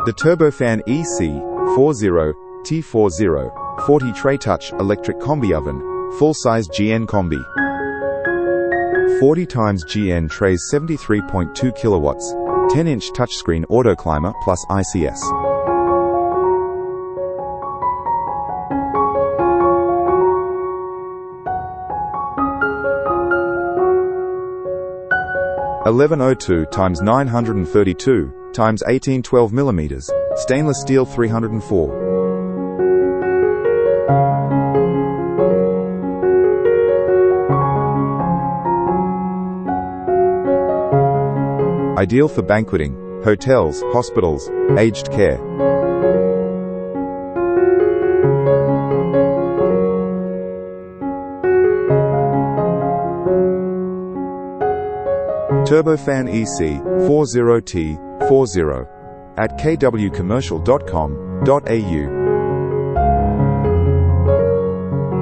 The Turbofan EC40T40 40 tray touch electric combi oven, full-size GN combi. 40 x GN trays 73.2 kilowatts, 10-inch touchscreen Autoclima plus ICS. (1102 x 932 x 1812 mm), stainless steel 304. Ideal for banqueting, hotels, hospitals, aged care. Turbofan EC40T40 at kwcommercial.com.au